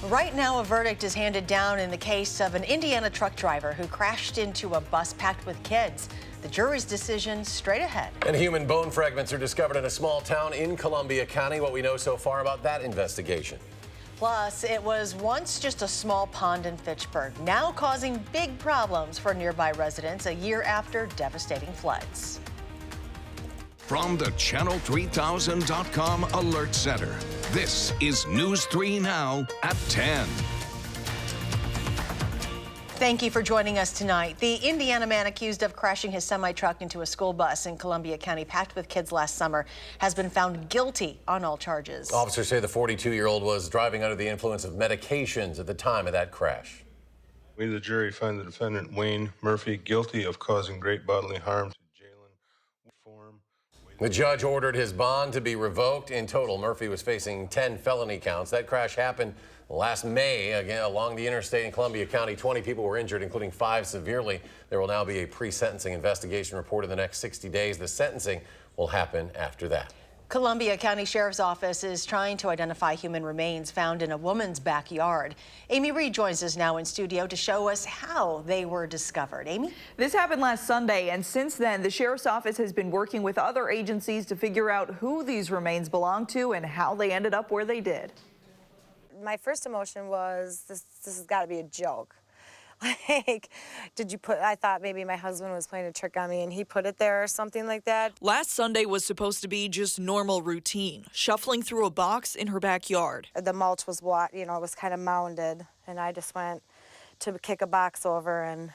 Right now, a verdict is handed down in the case of an Indiana truck driver who crashed into a bus packed with kids. The jury's decision straight ahead. And human bone fragments are discovered in a small town in Columbia County. What we know so far about that investigation. Plus, it was once just a small pond in Fitchburg, now causing big problems for nearby residents a year after devastating floods. From the Channel3000.com Alert Center, this is News 3 Now at 10. Thank you for joining us tonight. The Indiana man accused of crashing his semi-truck into a school bus in Columbia County packed with kids last summer has been found guilty on all charges. Officers say the 42-year-old was driving under the influence of medications at the time of that crash. We, the jury, find the defendant, Wayne Murphy, guilty of causing great bodily harm to Jalen Form. The judge ordered his bond to be revoked. In total, Murphy was facing 10 felony counts. That crash happened last May again along the interstate in Columbia County. 20 people were injured, including 5 severely. There will now be a pre-sentencing investigation report in the next 60 days. The sentencing will happen after that. Columbia County Sheriff's Office is trying to identify human remains found in a woman's backyard. Amy Reed joins us now in studio to show us how they were discovered. Amy? This happened last Sunday, and since then, the Sheriff's Office has been working with other agencies to figure out who these remains belong to and how they ended up where they did. My first emotion was, this has got to be a joke. Like, I thought maybe my husband was playing a trick on me and he put it there or something like that. Last Sunday was supposed to be just normal routine, shuffling through a box in her backyard. The mulch was it was kind of mounded, and I just went to kick a box over and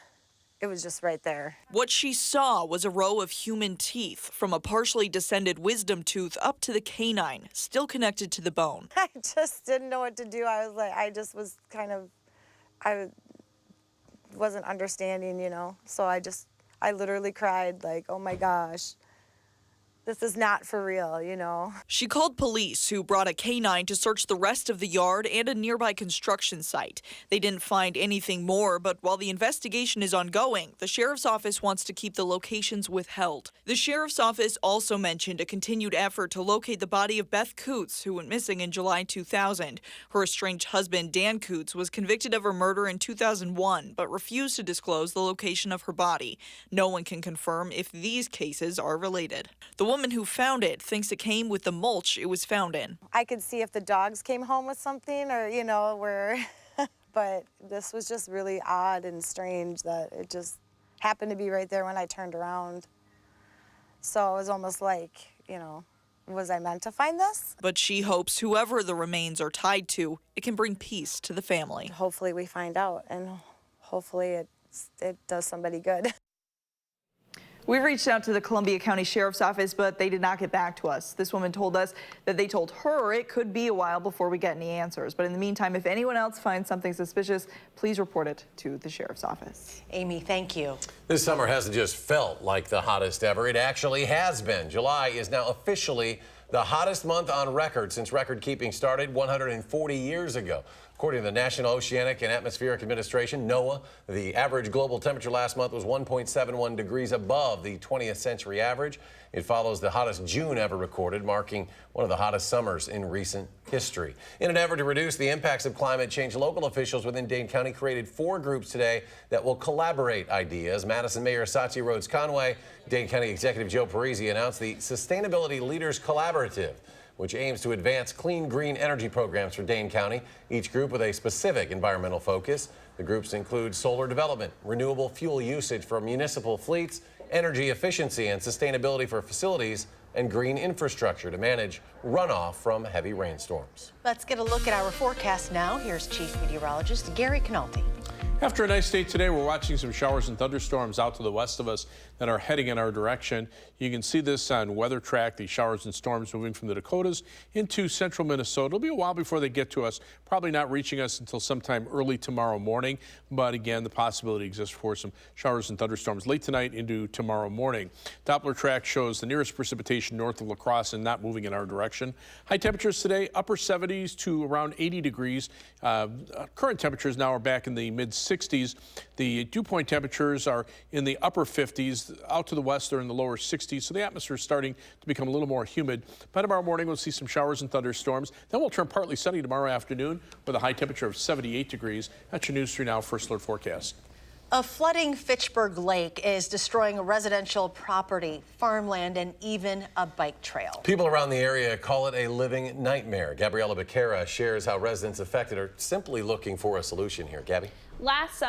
it was just right there. What she saw was a row of human teeth, from a partially descended wisdom tooth up to the canine, still connected to the bone. I just didn't know what to do. I wasn't understanding, so I literally cried like, oh my gosh, this is not for real, She called police, who brought a canine to search the rest of the yard and a nearby construction site. They didn't find anything more, but while the investigation is ongoing, the Sheriff's Office wants to keep the locations withheld. The Sheriff's Office also mentioned a continued effort to locate the body of Beth Coots, who went missing in July 2000. Her estranged husband, Dan Coots, was convicted of her murder in 2001, but refused to disclose the location of her body. No one can confirm if these cases are related. The woman who found it thinks it came with the mulch it was found in. I could see if the dogs came home with something or, but this was just really odd and strange that it just happened to be right there when I turned around. So it was almost like, was I meant to find this? But she hopes whoever the remains are tied to, it can bring peace to the family. Hopefully we find out, and hopefully it does somebody good. We reached out to the Columbia County Sheriff's Office, but they did not get back to us. This woman told us that they told her it could be a while before we get any answers. But in the meantime, if anyone else finds something suspicious, please report it to the Sheriff's Office. Amy, thank you. This summer hasn't just felt like the hottest ever. It actually has been. July is now officially the hottest month on record since record keeping started 140 years ago. According to the National Oceanic and Atmospheric Administration, NOAA, the average global temperature last month was 1.71 degrees above the 20th century average. It follows the hottest June ever recorded, marking one of the hottest summers in recent history. In an effort to reduce the impacts of climate change, local officials within Dane County created 4 groups today that will collaborate ideas. Madison Mayor Satya Rhodes Conway, Dane County Executive Joe Parisi announced the Sustainability Leaders Collaborative, which aims to advance clean, green energy programs for Dane County, each group with a specific environmental focus. The groups include solar development, renewable fuel usage for municipal fleets, energy efficiency and sustainability for facilities, and green infrastructure to manage runoff from heavy rainstorms. Let's get a look at our forecast now. Here's Chief Meteorologist Gary Canaldi. After a nice day today, we're watching some showers and thunderstorms out to the west of us that are heading in our direction. You can see this on Weather Track, the showers and storms moving from the Dakotas into central Minnesota. It'll be a while before they get to us, probably not reaching us until sometime early tomorrow morning. But again, the possibility exists for some showers and thunderstorms late tonight into tomorrow morning. Doppler track shows the nearest precipitation north of La Crosse and not moving in our direction. High temperatures today, upper 70s to around 80 degrees. Current temperatures now are back in the mid 60s. 60s. The dew point temperatures are in the upper 50s. Out to the west, they're in the lower 60s. So the atmosphere is starting to become a little more humid. By tomorrow morning, we'll see some showers and thunderstorms. Then we'll turn partly sunny tomorrow afternoon with a high temperature of 78 degrees. That's your News 3 Now First Alert forecast. A flooding Fitchburg Lake is destroying residential property, farmland, and even a bike trail. People around the area call it a living nightmare. Gabriella Becerra shares how residents affected are simply looking for a solution here. Gabby? Last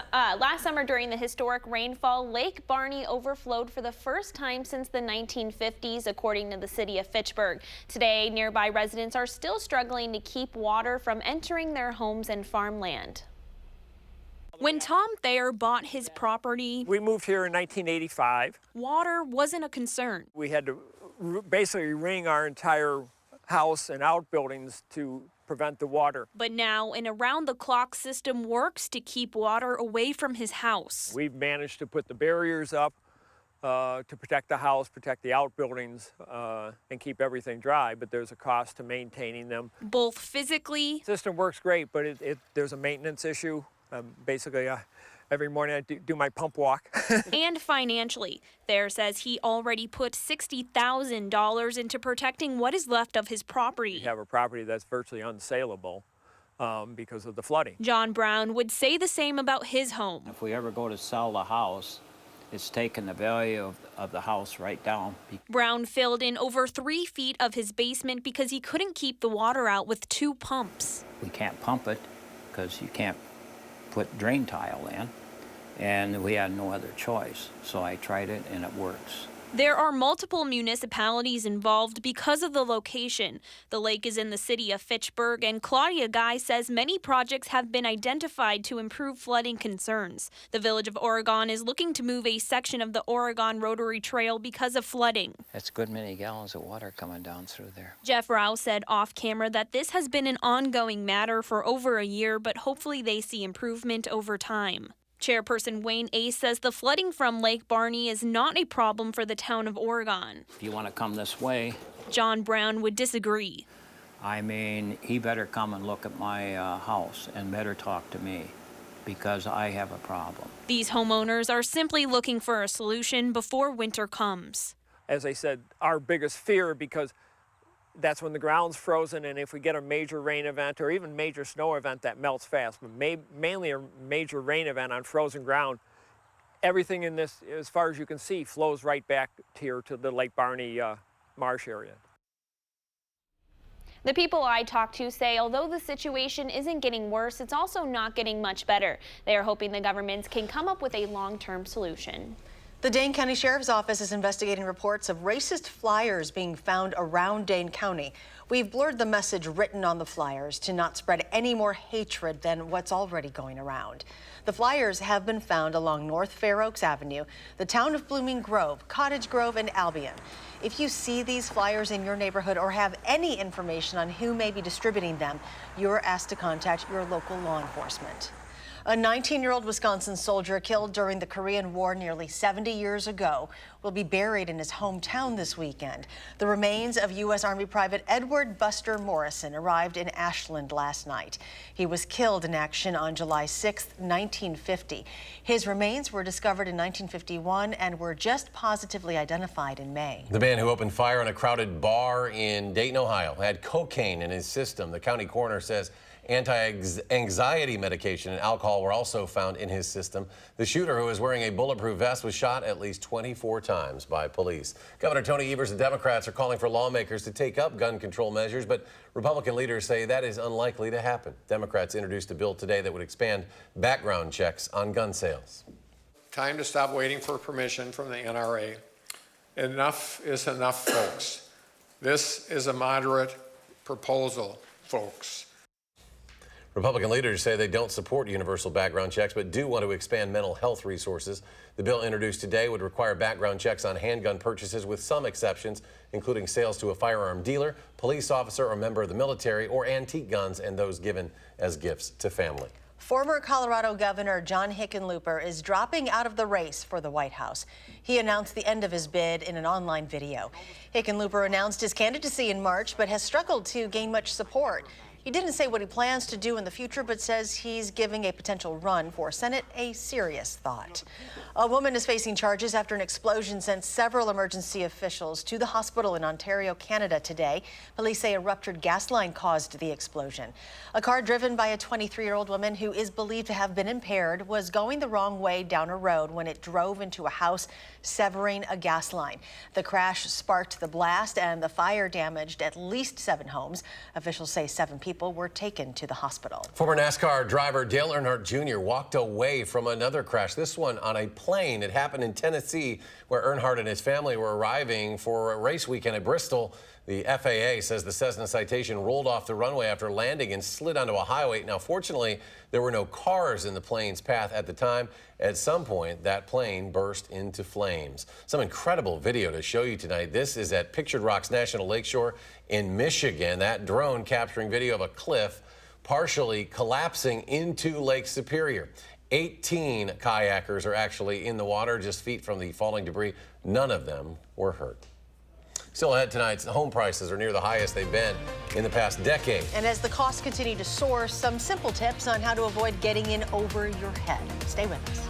summer during the historic rainfall, Lake Barney overflowed for the first time since the 1950s, according to the city of Fitchburg. Today, nearby residents are still struggling to keep water from entering their homes and farmland. When Tom Thayer bought his property, we moved here in 1985. Water wasn't a concern. We had to basically ring our entire house and outbuildings to prevent the water. But now an around-the-clock system works to keep water away from his house. We've managed to put the barriers up to protect the house, protect the outbuildings, and keep everything dry, but there's a cost to maintaining them. Both physically. The system works great, but there's a maintenance issue. Basically, every morning I do my pump walk. And financially. Thayer says he already put $60,000 into protecting what is left of his property. We have a property that's virtually unsaleable because of the flooding. John Brown would say the same about his home. If we ever go to sell the house, it's taken the value of the house right down. Brown filled in over 3 feet of his basement because he couldn't keep the water out with 2 pumps. We can't pump it because you can't put drain tile in, and we had no other choice. So I tried it, and it works. There are multiple municipalities involved because of the location. The lake is in the city of Fitchburg, and Claudia Guy says many projects have been identified to improve flooding concerns. The Village of Oregon is looking to move a section of the Oregon Rotary Trail because of flooding. That's a good many gallons of water coming down through there. Jeff Rao said off camera that this has been an ongoing matter for over a year, but hopefully they see improvement over time. Chairperson Wayne Ace says the flooding from Lake Barney is not a problem for the town of Oregon. If you want to come this way. John Brown would disagree. I mean, he better come and look at my house and better talk to me because I have a problem. These homeowners are simply looking for a solution before winter comes. As I said, our biggest fear, because that's when the ground's frozen, and if we get a major rain event or even major snow event, that melts fast, but mainly a major rain event on frozen ground, everything in this, as far as you can see, flows right back here to the Lake Barney marsh area. The people I talked to say although the situation isn't getting worse, it's also not getting much better. They are hoping the governments can come up with a long-term solution. The Dane County Sheriff's Office is investigating reports of racist flyers being found around Dane County. We've blurred the message written on the flyers to not spread any more hatred than what's already going around. The flyers have been found along North Fair Oaks Avenue, the town of Blooming Grove, Cottage Grove, and Albion. If you see these flyers in your neighborhood or have any information on who may be distributing them, you're asked to contact your local law enforcement. A 19-year-old Wisconsin soldier killed during the Korean War nearly 70 years ago will be buried in his hometown this weekend. The remains of U.S. Army Private Edward Buster Morrison arrived in Ashland last night. He was killed in action on July 6, 1950. His remains were discovered in 1951 and were just positively identified in May. The man who opened fire on a crowded bar in Dayton, Ohio, had cocaine in his system. The county coroner says anti-anxiety medication and alcohol were also found in his system. The shooter, who was wearing a bulletproof vest, was shot at least 24 times by police. Governor Tony Evers and Democrats are calling for lawmakers to take up gun control measures, but Republican leaders say that is unlikely to happen. Democrats introduced a bill today that would expand background checks on gun sales. Time to stop waiting for permission from the NRA. Enough is enough, folks. This is a moderate proposal, folks. Republican leaders say they don't support universal background checks, but do want to expand mental health resources. The bill introduced today would require background checks on handgun purchases with some exceptions, including sales to a firearm dealer, police officer, or member of the military, or antique guns and those given as gifts to family. Former Colorado Governor John Hickenlooper is dropping out of the race for the White House. He announced the end of his bid in an online video. Hickenlooper announced his candidacy in March, but has struggled to gain much support. He didn't say what he plans to do in the future, but says he's giving a potential run for Senate a serious thought. A woman is facing charges after an explosion sent several emergency officials to the hospital in Ontario, Canada today. Police say a ruptured gas line caused the explosion. A car driven by a 23-year-old woman who is believed to have been impaired was going the wrong way down a road when it drove into a house, severing a gas line. The crash sparked the blast and the fire damaged at least 7 homes. Officials say 7 people were taken to the hospital. Former NASCAR driver Dale Earnhardt Jr. walked away from another crash, this one on a plane. It happened in Tennessee, where Earnhardt and his family were arriving for a race weekend at Bristol. The FAA says the Cessna Citation rolled off the runway after landing and slid onto a highway. Now, fortunately, there were no cars in the plane's path at the time. At some point, that plane burst into flames. Some incredible video to show you tonight. This is at Pictured Rocks National Lakeshore in Michigan. That drone capturing video of a cliff partially collapsing into Lake Superior. 18 kayakers are actually in the water just feet from the falling debris. None of them were hurt. Still ahead tonight, home prices are near the highest they've been in the past decade. And as the costs continue to soar, some simple tips on how to avoid getting in over your head. Stay with us.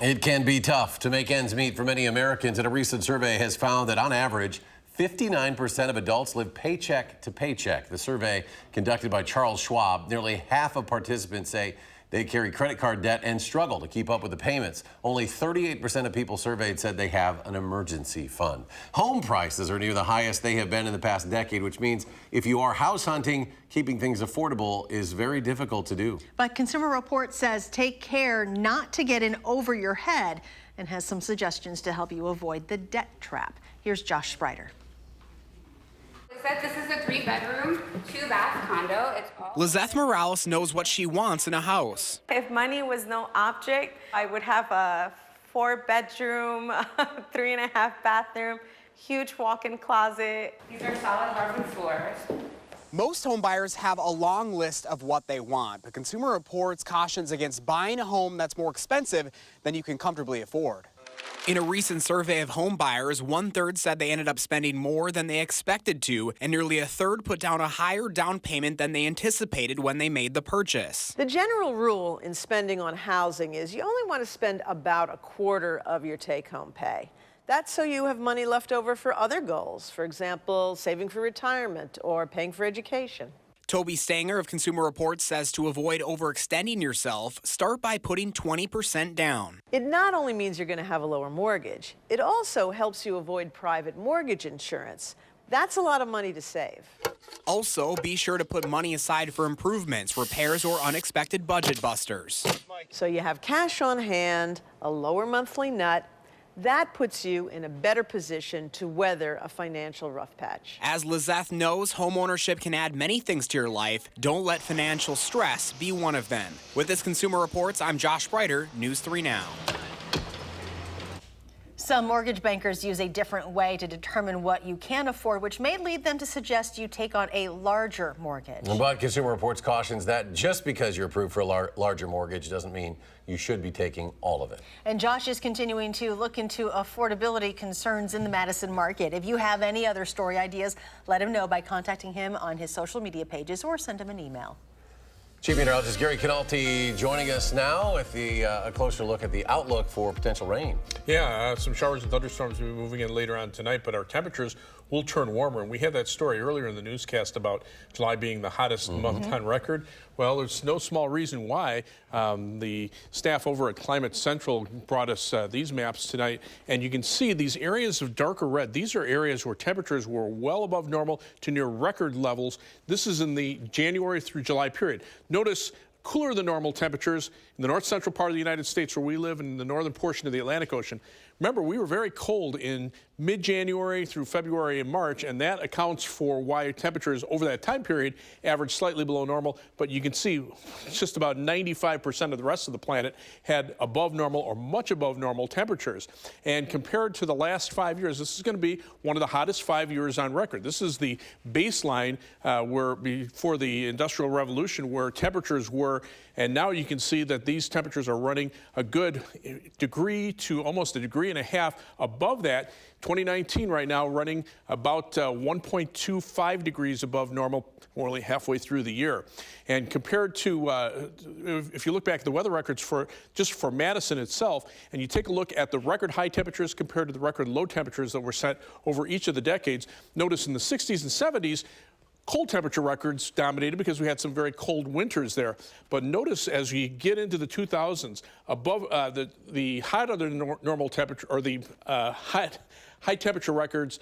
It can be tough to make ends meet for many Americans, and a recent survey has found that on average, 59% of adults live paycheck to paycheck. The survey, conducted by Charles Schwab, nearly half of participants say they carry credit card debt and struggle to keep up with the payments. Only 38% of people surveyed said they have an emergency fund. Home prices are near the highest they have been in the past decade, which means if you are house hunting, keeping things affordable is very difficult to do. But Consumer Report says take care not to get in over your head and has some suggestions to help you avoid the debt trap. Here's Josh Sprider. This is a 3-bedroom, 2-bath condo. Lizeth Morales knows what she wants in a house. If money was no object, I would have a 4-bedroom, 3.5 bathroom, huge walk-in closet. These are solid hardwood floors. Most home buyers have a long list of what they want, but Consumer Reports cautions against buying a home that's more expensive than you can comfortably afford. In a recent survey of home buyers, 1/3 said they ended up spending more than they expected to, and nearly 1/3 put down a higher down payment than they anticipated when they made the purchase. The general rule in spending on housing is you only want to spend about 1/4 of your take-home pay. That's so you have money left over for other goals, for example, saving for retirement or paying for education. Toby Stanger of Consumer Reports says to avoid overextending yourself, start by putting 20% down. It not only means you're going to have a lower mortgage, it also helps you avoid private mortgage insurance. That's a lot of money to save. Also, be sure to put money aside for improvements, repairs, or unexpected budget busters. So you have cash on hand, a lower monthly nut. That puts you in a better position to weather a financial rough patch. As Lizeth knows, homeownership can add many things to your life. Don't let financial stress be one of them. With this Consumer Reports, I'm Josh Breiter, News 3 Now. Some mortgage bankers use a different way to determine what you can afford, which may lead them to suggest you take on a larger mortgage. But Consumer Reports cautions that just because you're approved for a larger mortgage doesn't mean you should be taking all of it. And Josh is continuing to look into affordability concerns in the Madison market. If you have any other story ideas, let him know by contacting him on his social media pages or send him an email. Chief Meteorologist Gary Canalti joining us now with a closer look at the outlook for potential rain. Yeah, some showers and thunderstorms will be moving in later on tonight, but our temperatures will turn warmer. And we had that story earlier in the newscast about July being the hottest month on record. Well, there's no small reason why. The staff over at Climate Central brought us these maps tonight, and you can see these areas of darker red. These are areas where temperatures were well above normal to near record levels. This is in the January through July period. Notice cooler than normal temperatures in the north central part of the United States where we live and in the northern portion of the Atlantic Ocean. Remember, we were very cold in mid-January through February and March, and that accounts for why temperatures over that time period averaged slightly below normal. But you can see just about 95% of the rest of the planet had above normal or much above normal temperatures. And compared to the last 5 years, this is going to be one of the hottest 5 years on record. This is the baseline where before the Industrial Revolution where temperatures were, and now you can see that these temperatures are running a good degree to almost a degree and a half above that. 2019 right now running about 1.25 degrees above normal, only halfway through the year. And compared to, if you look back at the weather records for Madison itself, and you take a look at the record high temperatures compared to the record low temperatures that were set over each of the decades, notice in the 60s and 70s, cold temperature records dominated because we had some very cold winters there. But notice as we get into the 2000s, above the hotter than normal temperature, or the high temperature records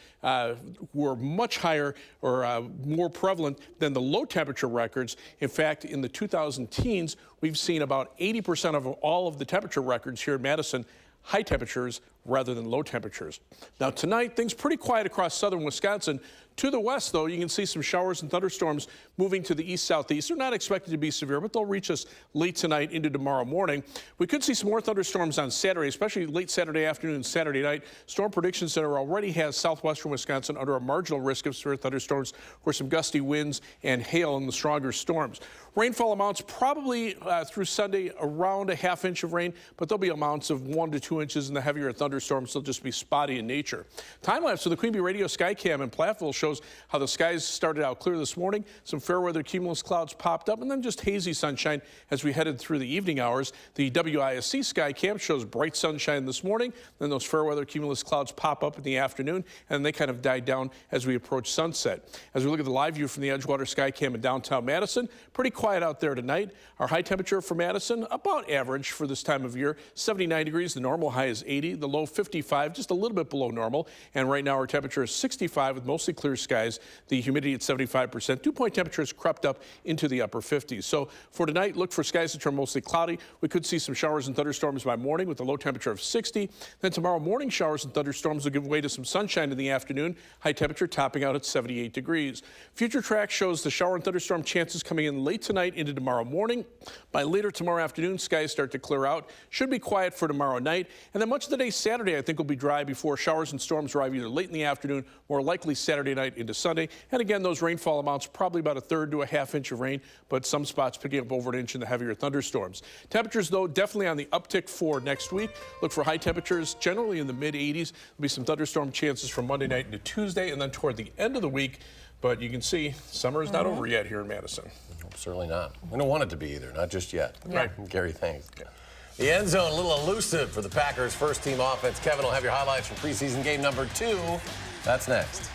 were much higher or more prevalent than the low temperature records. In fact, in the 2010s, we've seen about 80% of all of the temperature records here in Madison high temperatures rather than low temperatures. Now tonight, things pretty quiet across southern Wisconsin. To the west, though, you can see some showers and thunderstorms moving to the east-southeast. They're not expected to be severe, but they'll reach us late tonight into tomorrow morning. We could see some more thunderstorms on Saturday, especially late Saturday afternoon and Saturday night. Storm Prediction Center already has southwestern Wisconsin under a marginal risk of severe thunderstorms where some gusty winds and hail in the stronger storms. Rainfall amounts probably through Sunday around a ½ inch of rain, but there'll be amounts of 1 to 2 inches in the heavier thunderstorms. They'll just be spotty in nature. Time-lapse of the Queen Bee Radio Skycam in Platteville shows how the skies started out clear this morning. Some fair weather cumulus clouds popped up and then just hazy sunshine as we headed through the evening hours. The WISC Skycam shows bright sunshine this morning. Then those fair weather cumulus clouds pop up in the afternoon and they kind of died down as we approach sunset. As we look at the live view from the Edgewater Skycam in downtown Madison, pretty quiet out there tonight. Our high temperature for Madison, about average for this time of year, 79 degrees. The normal high is 80. The low low 55, just a little bit below normal. And right now our temperature is 65 with mostly clear skies. The humidity at 75%. Dew point temperature has crept up into the upper 50s. So for tonight, look for skies to turn mostly cloudy. We could see some showers and thunderstorms by morning with a low temperature of 60. Then tomorrow morning, showers and thunderstorms will give way to some sunshine in the afternoon. High temperature topping out at 78 degrees. Future track shows the shower and thunderstorm chances coming in late tonight into tomorrow morning. By later tomorrow afternoon, skies start to clear out. Should be quiet for tomorrow night. And then much of the day Saturday, I think, will be dry before showers and storms arrive either late in the afternoon, more likely Saturday night into Sunday. And again, those rainfall amounts probably about a third to a half inch of rain, but some spots picking up over an inch in the heavier thunderstorms. Temperatures, though, definitely on the uptick for next week. Look for high temperatures generally in the mid-80s. There'll be some thunderstorm chances from Monday night into Tuesday and then toward the end of the week. But you can see summer is not over yet here in Madison. Certainly not. We don't want it to be either, not just yet. Yeah. Right, Gary, thanks. The end zone, a little elusive for the Packers' first-team offense. Kevin will have your highlights from preseason game number 2. That's next.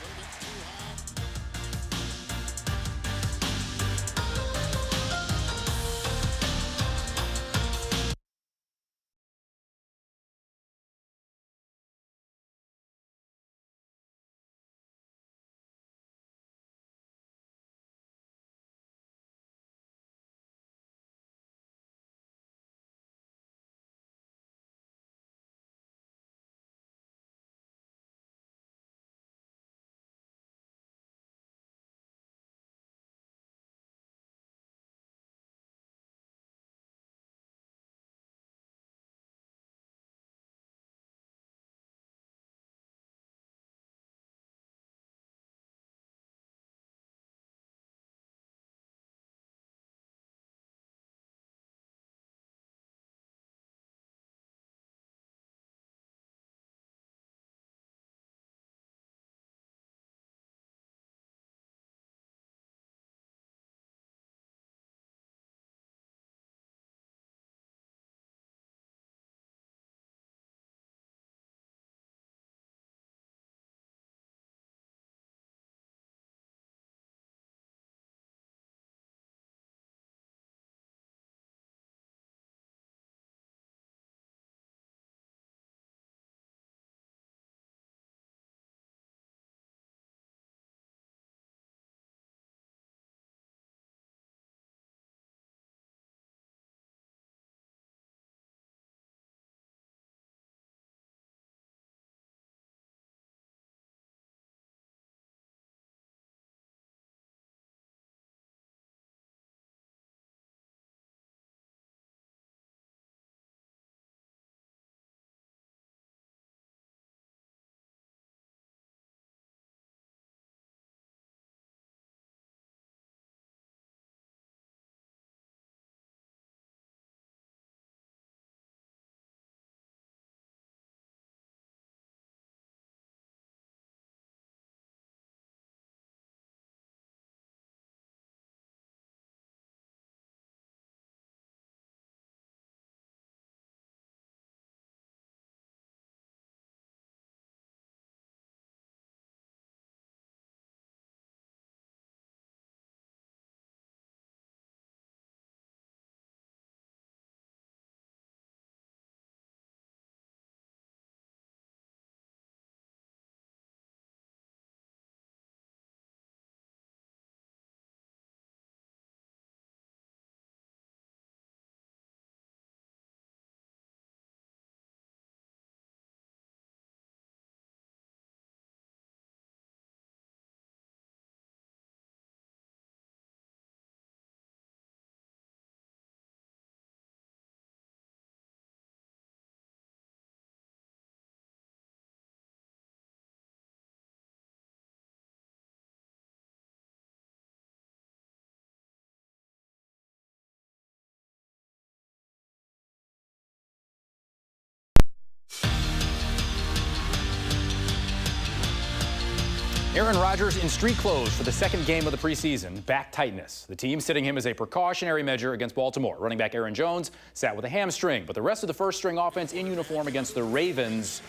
Aaron Rodgers in street clothes for the second game of the preseason. Back tightness. The team sitting him as a precautionary measure against Baltimore. Running back Aaron Jones sat with a hamstring, but the rest of the first-string offense in uniform against the Ravens.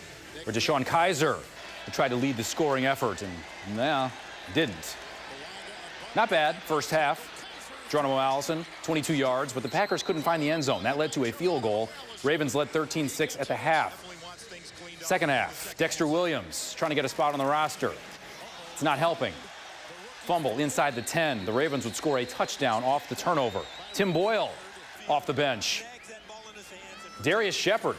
For Deshaun Kaiser, who tried to lead the scoring effort, and didn't. Not bad, first half. Geronimo Allison, 22 yards, but the Packers couldn't find the end zone. That led to a field goal. Ravens led 13-6 at the half. Second half, Dexter Williams trying to get a spot on the roster. It's not helping. Fumble inside the 10. The Ravens would score a touchdown off the turnover. Tim Boyle off the bench. Darius Shepard.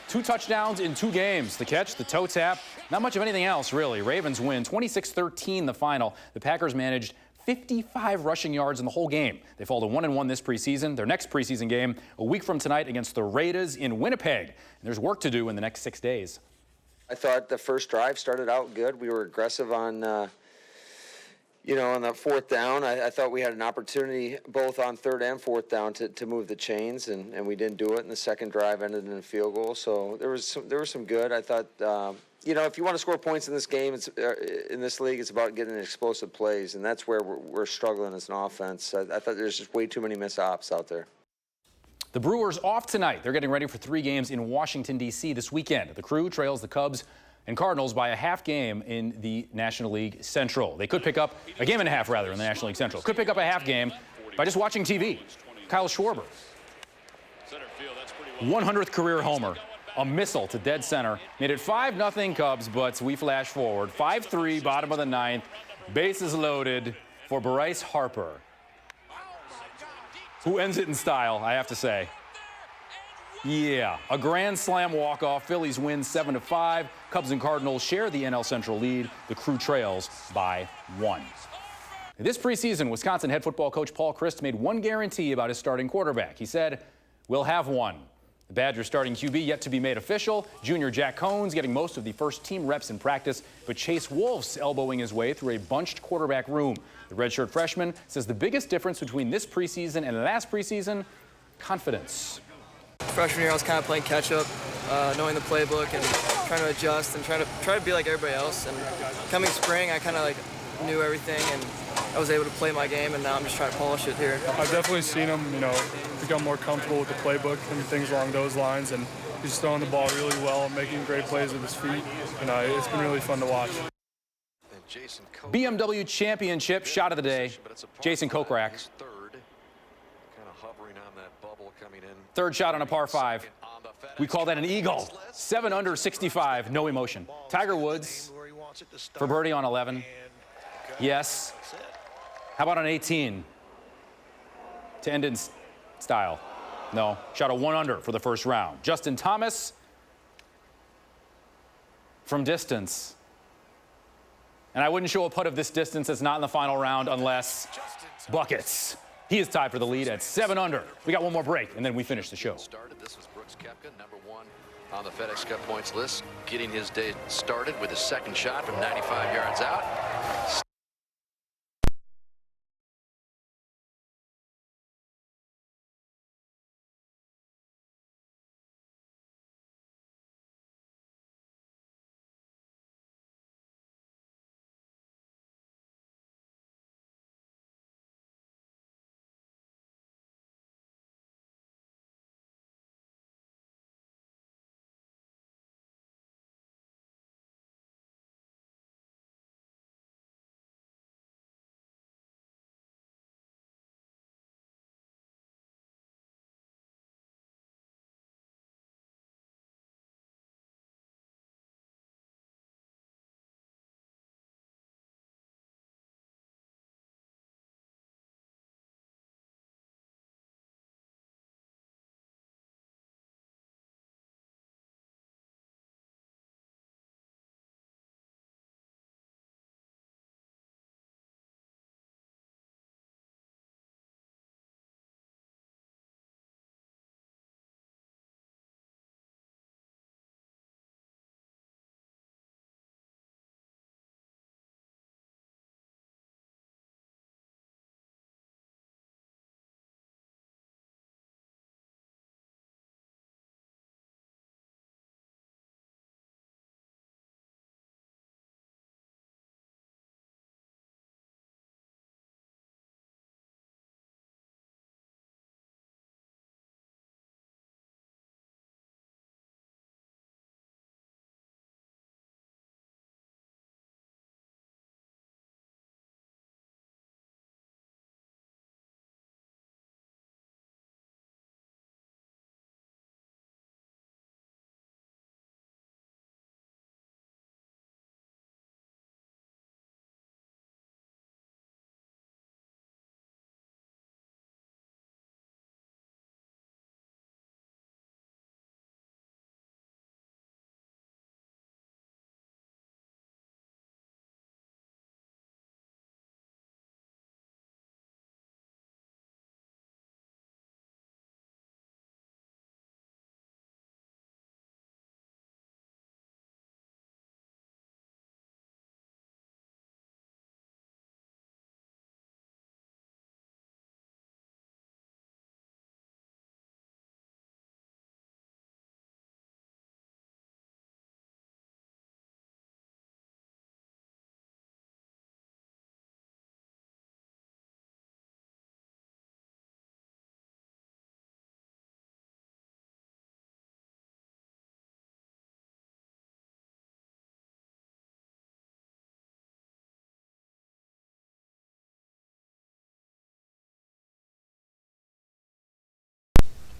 2 touchdowns in 2 games. The catch, the toe tap, not much of anything else, really. Ravens win 26-13 the final. The Packers managed 55 rushing yards in the whole game. They fall to 1-1 this preseason. Their next preseason game a week from tonight against the Raiders in Winnipeg. And there's work to do in the next 6 days. I thought the first drive started out good. We were aggressive on, on the fourth down. I thought we had an opportunity both on third and fourth down to move the chains, and we didn't do it. And the second drive ended in a field goal. So there was some good. I thought, if you want to score points in this game, it's in this league, it's about getting explosive plays, and that's where we're struggling as an offense. I thought there's just way too many missed ops out there. The Brewers off tonight. They're getting ready for 3 games in Washington, D.C. this weekend. The Crew trails the Cubs and Cardinals by a half game in the National League Central. They could pick up a game and a half, rather, in the National League Central. Could pick up a half game by just watching TV. Kyle Schwarber. 100th career homer. A missile to dead center. Made it 5-0 Cubs, but we flash forward. 5-3, bottom of the 9th. Bases loaded for Bryce Harper, who ends it in style, I have to say. Yeah, a grand slam walk-off. Phillies win 7-5. Cubs and Cardinals share the NL Central lead. The Crew trails by 1. This preseason, Wisconsin head football coach Paul Chryst made one guarantee about his starting quarterback. He said, "We'll have one." The Badgers starting QB yet to be made official. Junior Jack Cohn's getting most of the first-team reps in practice, but Chase Wolf's elbowing his way through a bunched quarterback room. The redshirt freshman says the biggest difference between this preseason and last preseason, confidence. Freshman year, I was kind of playing catch-up, knowing the playbook and trying to adjust and try to be like everybody else. And coming spring, I kind of knew everything, and I was able to play my game, and now I'm just trying to polish it here. I've definitely seen him, become more comfortable with the playbook and things along those lines, and he's throwing the ball really well and making great plays with his feet. It's been really fun to watch. BMW Championship shot of the day, Jason Kokrak. Third shot on a par 5. We call that an eagle. 7 under 65, no emotion. Tiger Woods for birdie on 11. Yes. How about on 18? To end in style. No. Shot a 1 under for the first round. Justin Thomas from distance. And I wouldn't show a putt of this distance that's not in the final round unless buckets. He is tied for the lead at 7 under. We got one more break, and then we finish the show. This was Brooks Koepka, #1 on the FedEx Cup points list, getting his day started with his second shot from 95 yards out.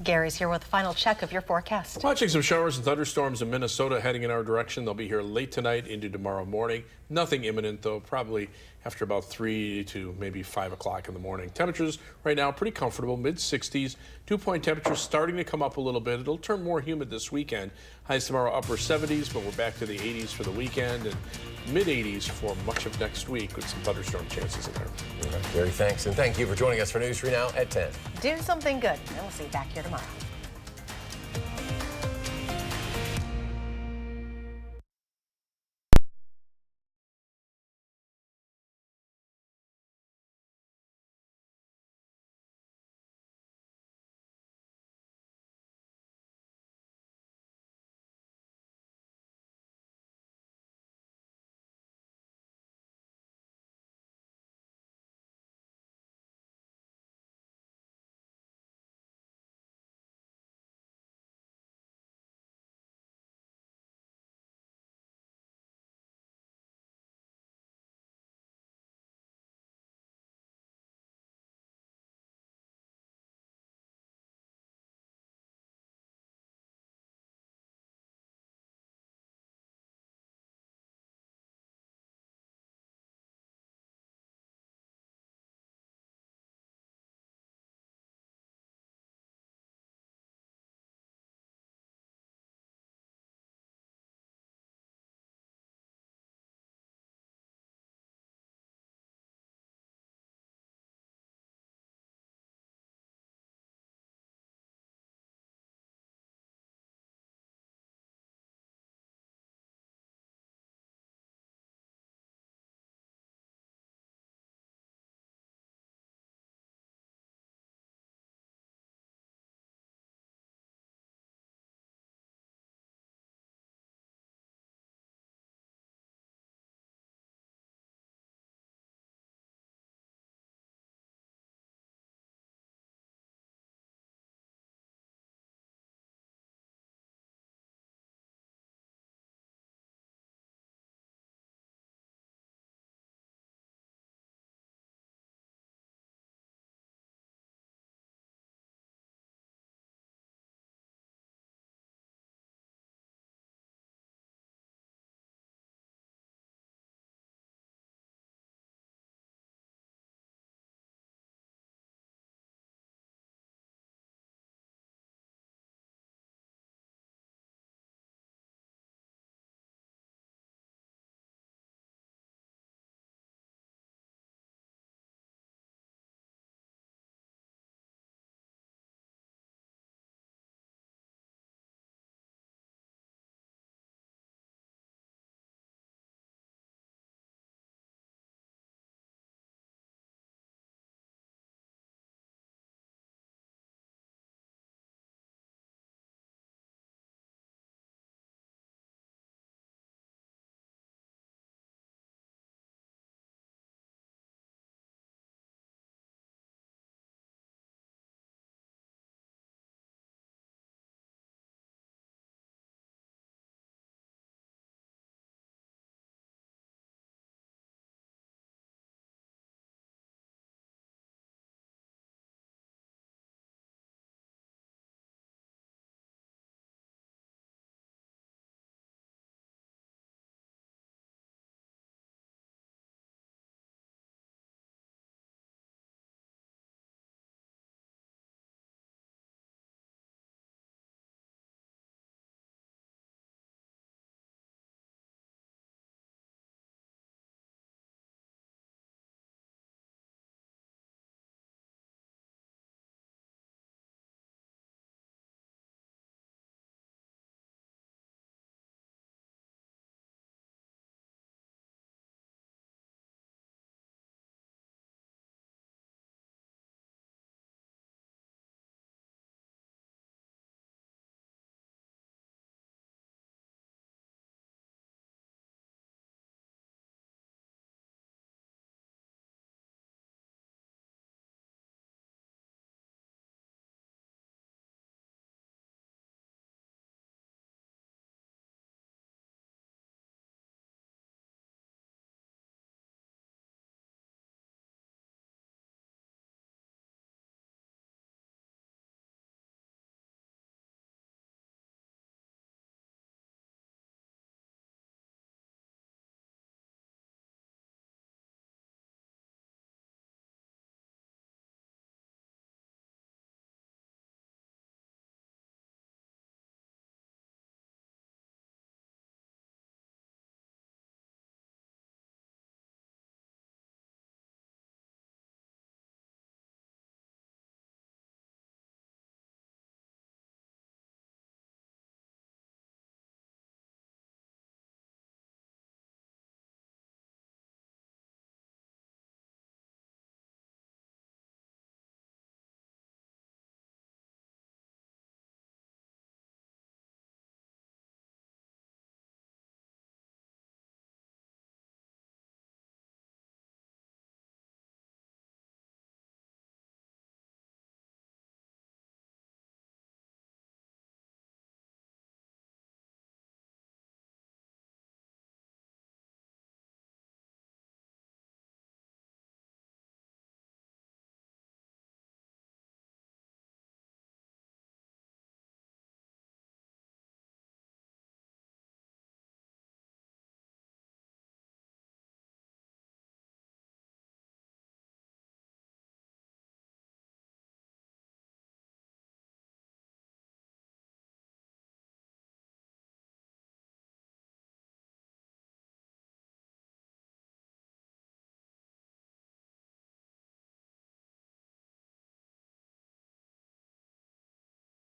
Gary's here with a final check of your forecast. Watching some showers and thunderstorms in Minnesota heading in our direction. They'll be here late tonight into tomorrow morning. Nothing imminent, though, probably after about 3 to maybe 5 o'clock in the morning. Temperatures right now pretty comfortable, mid-60s. Dew-point temperatures starting to come up a little bit. It'll turn more humid this weekend. Highs tomorrow upper 70s, but we're back to the 80s for the weekend and mid-80s for much of next week with some thunderstorm chances in there. All right, Gary, thanks. And thank you for joining us for News 3 Now at 10. Do something good, and we'll see you back here tomorrow.